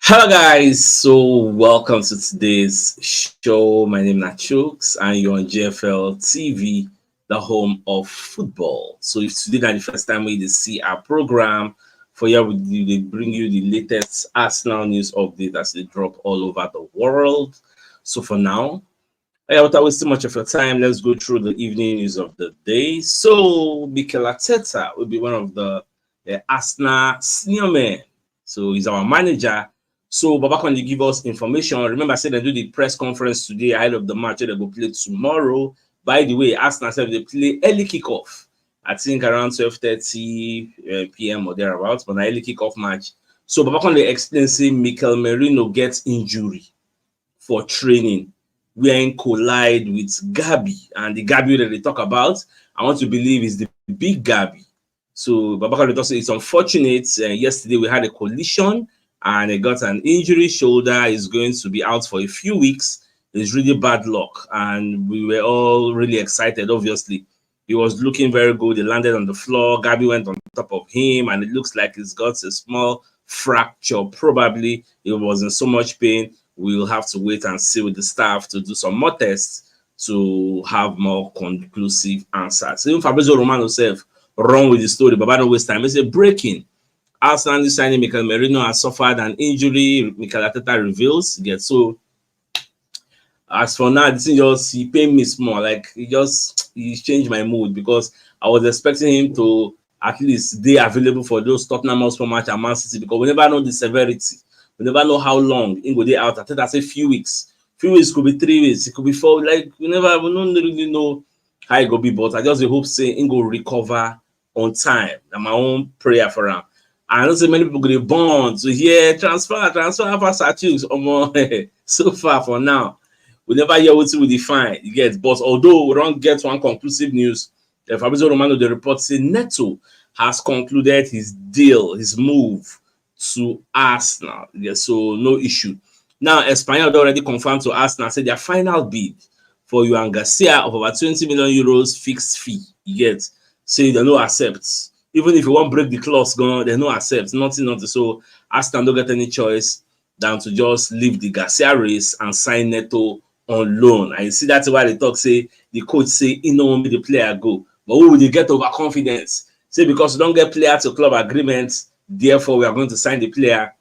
Hello guys, so welcome to today's show. My name is CHUKS and you're on JFL TV, the home of football. So if today is the first time we see our program, for here we bring you the latest Arsenal news update as they drop all over the world. So for now, without wasting much of your time, let's go through the evening news of the day. So Mikel Arteta will be one of the Arsenal senior men. So he's our manager. So Baba can give us information. Remember, I said they do the press conference today ahead of the match. They go play tomorrow. By the way, Arsenal said they play early kickoff. I think around 12:30 p.m. or thereabouts, but an early kickoff match. So Baba can explain say Mikel Merino gets injury for training. We are in collide with Gabi, and the Gabi that they talk about, I want to believe is the big Gabi. So Babakar also it's unfortunate. Yesterday we had a collision and he got an injury. Shoulder is going to be out for a few weeks. It's really bad luck, and we were all really excited. Obviously, he was looking very good. He landed on the floor. Gabi went on top of him, and it looks like he's got a small fracture. Probably he was in so much pain. We'll have to wait and see with the staff to do some more tests to have more conclusive answers. Even Fabrizio Romano himself wrong with the story, but I don't waste time. It's a breaking. Arsenal signing Mikel Merino has suffered an injury. Mikel Arteta reveals. Yeah, so as for now, this just he paid me small. Like he changed my mood because I was expecting him to at least be available for those Tottenham Hotspur match and Man City because we never know the severity. We never know how long he go dey out. I think that's a few weeks. Few weeks could be 3 weeks. It could be 4. Like we don't really know how it go be. But I just hope say he go recover on time. And my own prayer for him. I know so many people go born to hear transfer for statues. So far for now, we never hear what we define. You get, but although we don't get one conclusive news, Fabrizio Romano the report say Neto has concluded his deal, his move to Arsenal. Yeah, so no issue. Now, Espanyol already confirmed to Arsenal, said their final bid for Johan Garcia of about 20 million euros fixed fee. You get, say they no accept. Even if you want to break the clause, they no accept. Nothing. So Arsenal don't get any choice than to just leave the Garcia race and sign Neto on loan. And you see that's why they talk, say the coach say he no want me the player go. But who will they get overconfidence? Say because you don't get player to club agreements. Therefore, we are going to sign the player.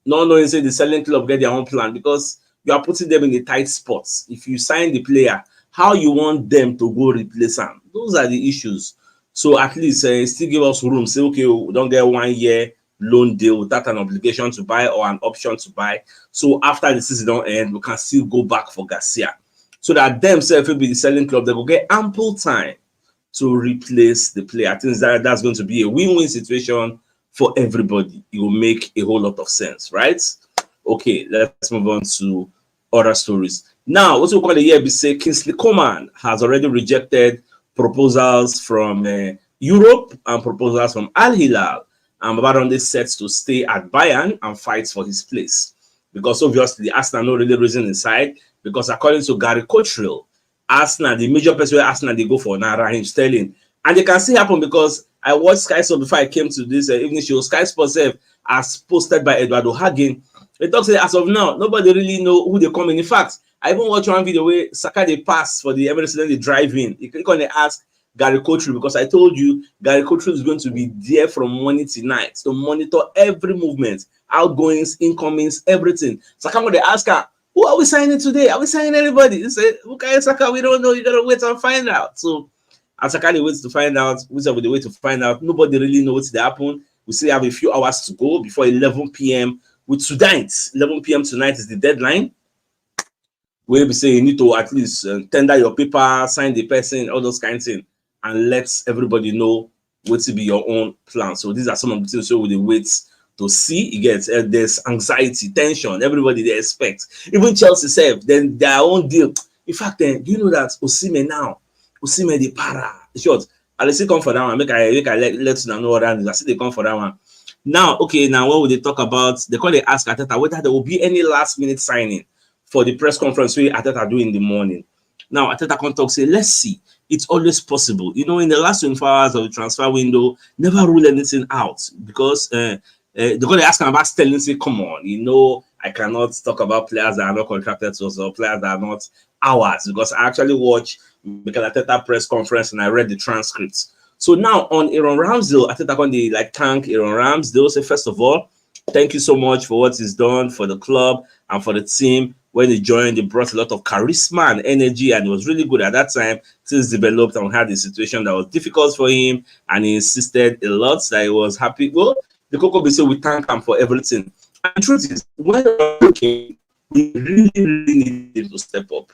Not knowing say the selling club get their own plan because you are putting them in a tight spot. If you sign the player, how you want them to go replace him? Those are the issues. So at least still give us room. Say, okay, we don't get 1 year loan deal without an obligation to buy or an option to buy. So after the season don't end, we can still go back for Garcia. So that themselves will be the selling club. They will get ample time to replace the player. I think that's going to be a win-win situation for everybody. It will make a whole lot of sense, right? Okay, let's move on to other stories. Now, what we call the year, we say Kingsley Coman has already rejected proposals from Europe and proposals from Al Hilal, and Babadonde is set to stay at Bayern and fight for his place. Because obviously, Arsenal no really reason inside. Because according to Gary Cotrill, Arsenal, the major person where Arsenal they go for now, Raheem Sterling. And it can still happen because I watched Sky Sports before I came to this evening show. Sky Sports as posted by Eduardo Hagen. They talk say as of now, nobody really know who they come in. In fact, I even watched one video where Saka they pass for the Emirates and they drive in. You click on the ask Gary Cotrill because I told you Gary Cotrill is going to be there from morning to night to monitor every movement, outgoings, incomings, everything. Saka when they ask her, who are we signing today? Are we signing anybody? They say, okay, Saka, we don't know. You gotta wait and find out. So as Saka waits to find out, which are the way to find out, nobody really knows what's to happen. We still have a few hours to go before 11 p.m. with tonight. 11 p.m. tonight is the deadline. Where we say you need to at least tender your paper, sign the person, all those kinds of things, and let everybody know what to be your own plan. So these are some of the things we wait to see. You get there's anxiety, tension, everybody they expect. Even Chelsea self, then their own deal. In fact, do you know that Osimhen now? Osimhen the para. Short. I'll see come for that one. Make I let you know what that is. I see they come for that one. Now, okay, now what will they talk about? They call they ask Arteta whether there will be any last minute signing for the press conference where Arteta do in the morning. Now, Arteta can talk, say, let's see. It's always possible. You know, in the last 24 hours of the transfer window, never rule anything out because they're going to ask him about Sterling. Say, come on, I cannot talk about players that are not contracted to us or players that are not ours, because I actually watched Mikel Arteta press conference and I read the transcripts. So now on Aaron Ramsdale, Arteta going to thank Aaron Ramsdale. Say, first of all, thank you so much for what he's done for the club and for the team. When he joined, he brought a lot of charisma and energy, and he was really good at that time. Things developed and had a situation that was difficult for him, and he insisted a lot that he was happy. Well, the Coco Bissell, we thank him for everything. And the truth is, when he came, we really needed to step up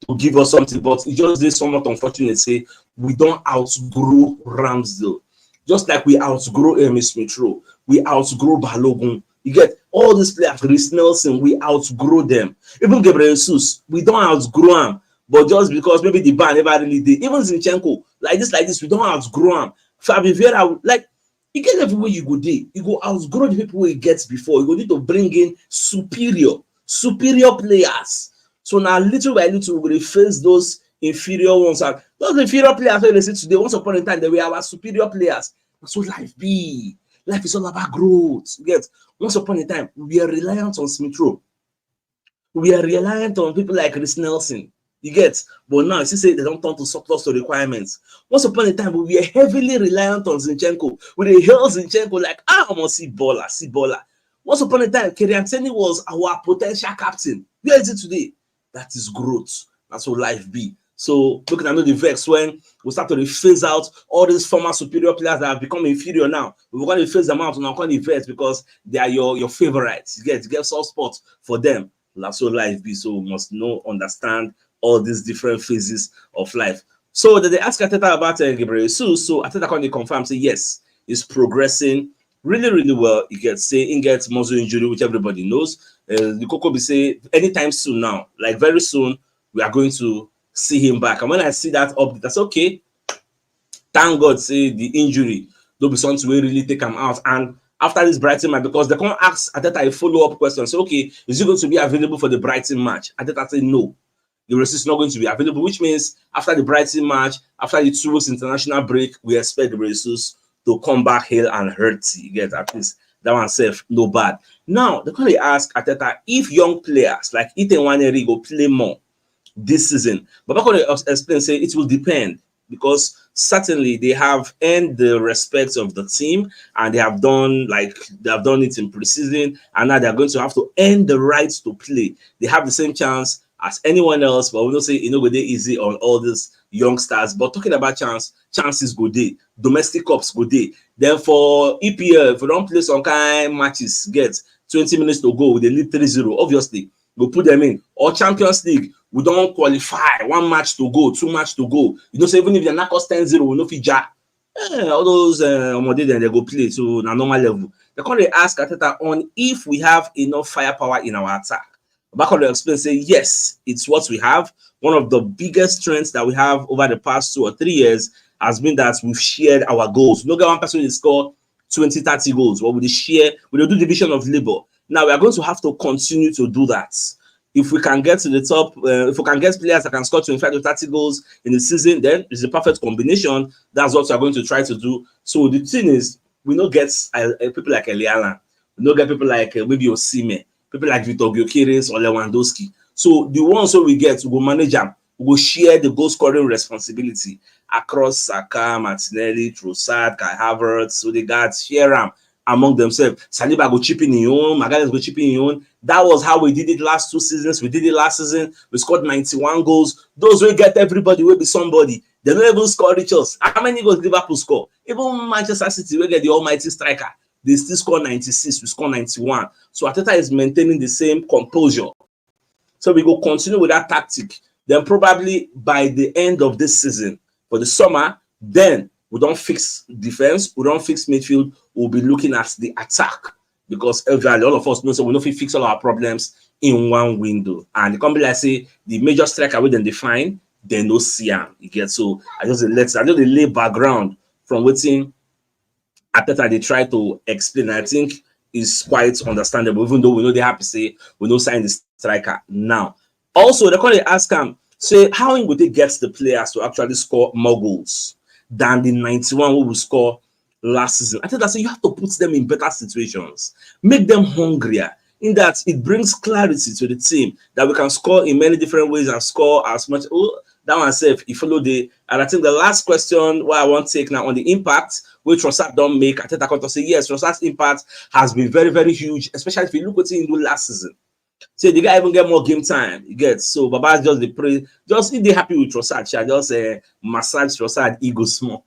to give us something, but it just is somewhat unfortunate. Say we don't outgrow Ramsdale, just like we outgrow Emil Smith Rowe, we outgrow Balogun. You get all these players, Reece Nelson, we outgrow them. Even Gabriel Jesus, we don't outgrow him, but just because maybe the band never really did. Even Zinchenko, like this, we don't outgrow him. Fabi Vieira, like you get everywhere you go there, you go outgrow the people who get before. You go need to bring in superior players. So now little by little we will face those inferior ones. And those inferior players when they say today, once upon a time they were our superior players. That's what life be. Life is all about growth. You get once upon a time we are reliant on Smith Rowe. We are reliant on people like Reece Nelson. You get, but now you say they don't turn to surplus to requirements. Once upon a time, we were heavily reliant on Zinchenko. We hail Zinchenko like, I must see baller. Once upon a time, Kylian Tierney was our potential captain. Where is it today? That is growth. That's what life be. So looking at the vex when we start to phase out all these former superior players that have become inferior now. We're going to phase them out and not going to vex because they are your favorites. You get soft spot for them. That's what life be. So we must understand all these different phases of life. So they ask Arteta about Gabriel Jesus. So Arteta can confirm, say yes, he's progressing really well. He gets muscle injury, which everybody knows. The Coco be say anytime soon now, like very soon, we are going to see him back. And when I see that update, that's okay. Thank God, say the injury don't be something we really take him out. And after this Brighton match, because they can't ask Arteta a follow-up question. So, okay, is he going to be available for the Brighton match? Arteta say no. The rest is not going to be available, which means after the Brighton match, after the 2 weeks international break, we expect the Jesus to come back hale and hearty. You get at least that one safe, no bad. Now, they're going to ask Arteta if young players like Ethan Nwaneri go play more this season. But I'm going to explain, say it will depend, because certainly they have earned the respect of the team and they have done it in preseason, and now they're going to have to earn the right to play. They have the same chance as anyone else, but we don't say go there easy on all these youngsters. But talking about chances go there, domestic cups go there. Then for EPL, if we don't play some kind matches, get 20 minutes to go with a lead 3-0, obviously we'll put them in. Or Champions League, we don't qualify, 1 match to go, 2 match to go. So even if you're not cost 10-0, we no fit all those then they go play to a normal level. They're going to ask Arteta on if we have enough firepower in our attack. Back on the explain, say yes, it's what we have. One of the biggest strengths that we have over the past 2 or 3 years has been that we've shared our goals. No one person will score 20-30 goals, but we share, we do division of labor. Now we are going to have to continue to do that. If we can get to the top, if we can get players that can score 25-30 goals in the season, then it's a perfect combination. That's what we are going to try to do. So the thing is, we don't get people like Eliana, we don't get people like maybe Osimhen, people like Victor Gyökeres or Lewandowski. So the ones that we get, we will manage them. We will share the goal scoring responsibility across Saka, Martinelli, Trossard, Kai Havertz, Odegaard, share them among themselves. Saliba go chip in own, Magalhaes go chip in own. That was how we did it last 2 seasons. We did it last season. We scored 91 goals. Those will get everybody will be somebody. They don't even score each other. How many goals Liverpool score? Even Manchester City will get the almighty striker. They still score 96, we score 91. So Arteta is maintaining the same composure. So we go continue with that tactic. Then probably by the end of this season, for the summer, then we don't fix defense, we don't fix midfield, we'll be looking at the attack. Because all of us know so we don't fix all our problems in one window. And it can be like say the major striker we then define, they no see him. You get so I just lay background from waiting Arteta they try to explain. I think is quite understandable, even though we know they have to say we no sign the striker now. Also, they're going to ask him, say, how would they get the players to actually score more goals than the 91 who will score last season. I think that's you have to put them in better situations, make them hungrier. In that it brings clarity to the team that we can score in many different ways and score as much. Oh, that one safe. You follow the. And I think the last question what I want to take now on the impact which Trossard don't make. I think I can say yes, Trossard's impact has been very, very huge, especially if you look what he did last season. So the guy even get more game time. You get so Baba just the pray, just if they happy with Trossard, just massage Trossard ego small.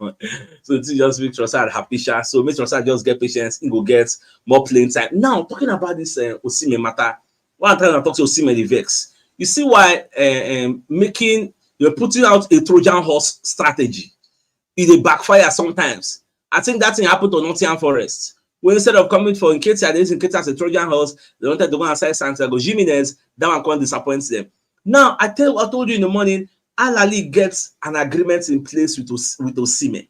So it's just make Trossard happy, so make Trossard just get patience, he go get more playing time. Now talking about this Osimhen matter, one time I talk to Osimhen the vex. You see why making you're putting out a Trojan horse strategy, it backfire sometimes. I think that thing happened to Nottingham Forest. When instead of coming for Nketiah, they used Nketiah as a Trojan horse, they wanted to go and sign Santiago Jimenez. That one can't disappoint them. Now, I told you in the morning, Al Ahly gets an agreement in place with Osimhen,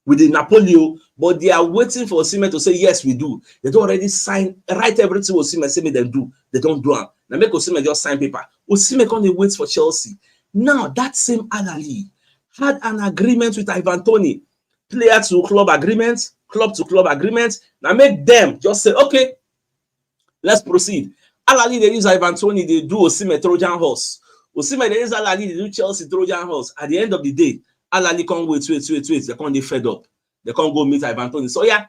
with the Napoli, but they are waiting for Osimhen to say, yes, we do. They don't already sign, write everything Osimhen say me they do. They don't do it. Now make Osimhen just sign paper. Osimhen can't wait for Chelsea. Now, that same Al Ahly had an agreement with Ivan Toney, player to club agreement, club to club agreement. Now make them just say, okay, let's proceed. Al Ahly, they use Ivan Toney, they do Osimhen Trojan horse. Osimhen, they use Al Ahly, they do Chelsea Trojan horse. At the end of the day, Al Ahly can't wait. They can't get fed up. They can't go meet Ivan Toney. So yeah,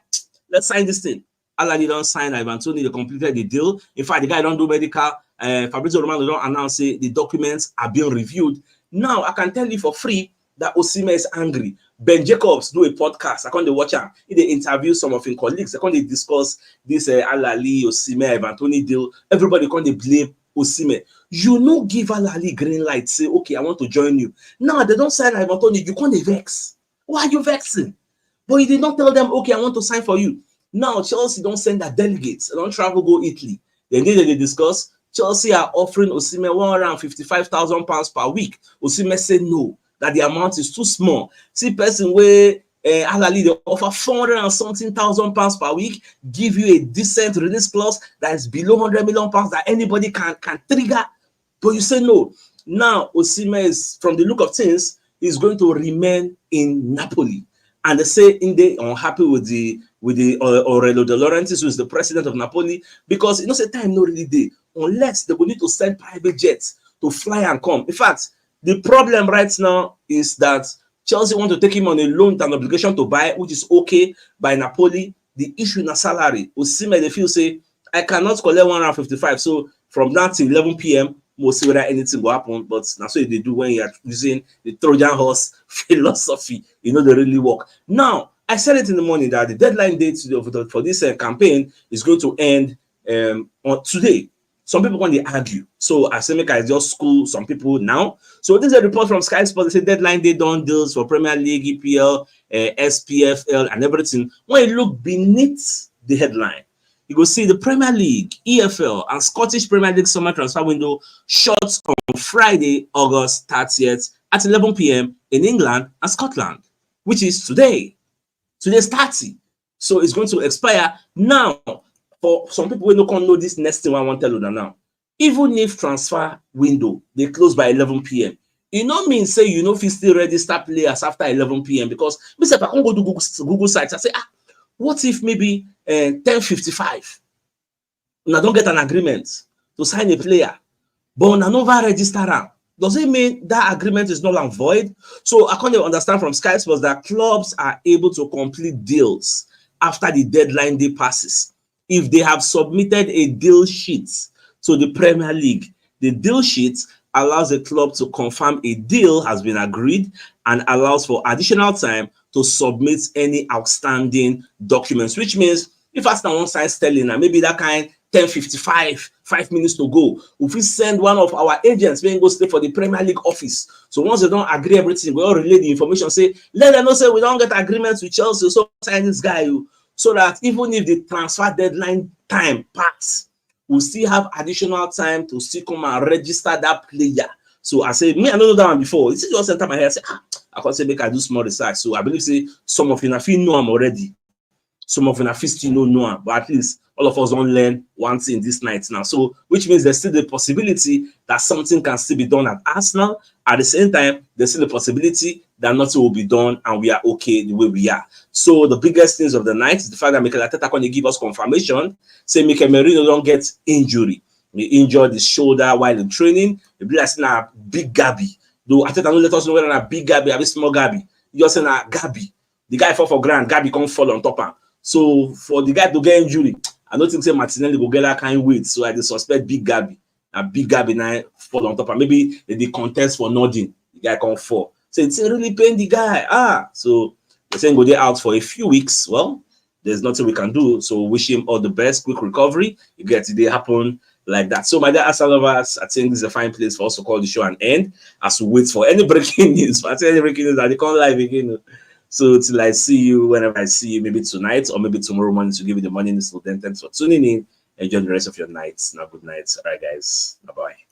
let's sign this thing. Al Ahly don't sign Ivan Toney, they completed the deal. In fact, the guy don't do medical. Fabrizio Romano don't announce the documents are being reviewed. Now, I can tell you for free that Osimhen is angry. Ben Jacobs do a podcast. I can't watch him. They interview some of his colleagues. I can't discuss this Al Ahly, Osimhen, Ivan Toney deal. Everybody can't blame Osimhen. You know, give Al Ahly green light. Say, okay, I want to join you. Now they don't sign Ivan Toney. You can't vex. Why are you vexing? But you did not tell them, okay, I want to sign for you. Now Chelsea don't send their delegates. They don't travel go Italy. Then they discuss. Chelsea are offering Osimhen £155,000 per week. Osimhen said no, that the amount is too small. See, person where Al Ahly, they offer 400 and something thousand pounds per week, give you a decent release clause that is below 100 million pounds that anybody can trigger. But you say no. Now Osimhen is, from the look of things, is going to remain in Napoli. And they say they are unhappy with the Aurelio De Laurentiis, who is the president of Napoli, because you know, say time no really day, unless they will need to send private jets to fly and come. In fact, the problem right now is that Chelsea want to take him on a loan with an obligation to buy, which is okay by Napoli. The issue in a salary, Osimhen, they feel say, I cannot collect 155. So from now till 11 p.m., we'll see whether anything will happen. But that's what they do when you are using the Trojan horse philosophy. You know, they really work. Now, I said it in the morning that the deadline date for this campaign is going to end on today. Some people want to argue. So I say make I just school some people now. So this is a report from Sky Sports. They say deadline day done deals for Premier League, EPL, SPFL, and everything. When you look beneath the headline, you go see the Premier League, EFL, and Scottish Premier League summer transfer window shuts on Friday, August 30th at 11 p.m. in England and Scotland, which is today. Today's 30. So it's going to expire now. For some people who don't know this next thing I want to tell you now. Even if transfer window they close by 11 p.m., it not mean say you know if you still register players after 11 p.m. because if I can go to Google sites, I say, what if maybe 10:55? Now don't get an agreement to sign a player, but now never register am. Does it mean that agreement is null and void? So I can't understand from Sky Sports that clubs are able to complete deals after the deadline day passes if they have submitted a deal sheet to the Premier League. The deal sheet allows the club to confirm a deal has been agreed and allows for additional time to submit any outstanding documents, which means if Arsenal wants sign Sterling and maybe that kind 10:55, 5 minutes to go, if we send one of our agents, we go stay for the Premier League office. So once they don't agree everything, we all relay the information, say, let them know, say we don't get agreements with Chelsea, so sign this guy. So that even if the transfer deadline time pass, we'll still have additional time to still come and register that player. So I say, me, I know that one before. It's just enter my head. I say, I can say, make I do small research. So I believe, say, some of you know I'm already. Some of you still know him, but at least all of us don't learn one thing this night now. So, which means there's still the possibility that something can still be done at Arsenal. At the same time, there's still the possibility that nothing will be done and we are okay the way we are. So the biggest things of the night is the fact that Mikel Arteta can give us confirmation, say Mikel Merino don't get injury. He injured his shoulder while in training. It be like a big Gabby. Though Arteta don't let us know whether a big Gabby or a small Gabby. He just say na Gabby. The guy fall for ground, Gabby can't fall on top of him. So for the guy to get injury, I don't think say Martinelli go get that kind of weight. So I suspect big Gabby. A big Gabby now fall on top of him. Maybe they contest for nodding. The guy can't fall. So it's really pain the guy. So they're saying go there out for a few weeks. Well, there's nothing we can do. So wish him all the best, quick recovery. You get it, they happen like that. So my dear Arsenal lovers, I think this is a fine place for us to call the show an end as we wait for any breaking news. I tell any breaking news that they come live again. So till I see you whenever I see you, maybe tonight or maybe tomorrow morning to give you the morning news. So then thanks for tuning in. Enjoy the rest of your night. Now good night. All right, guys. Bye-bye.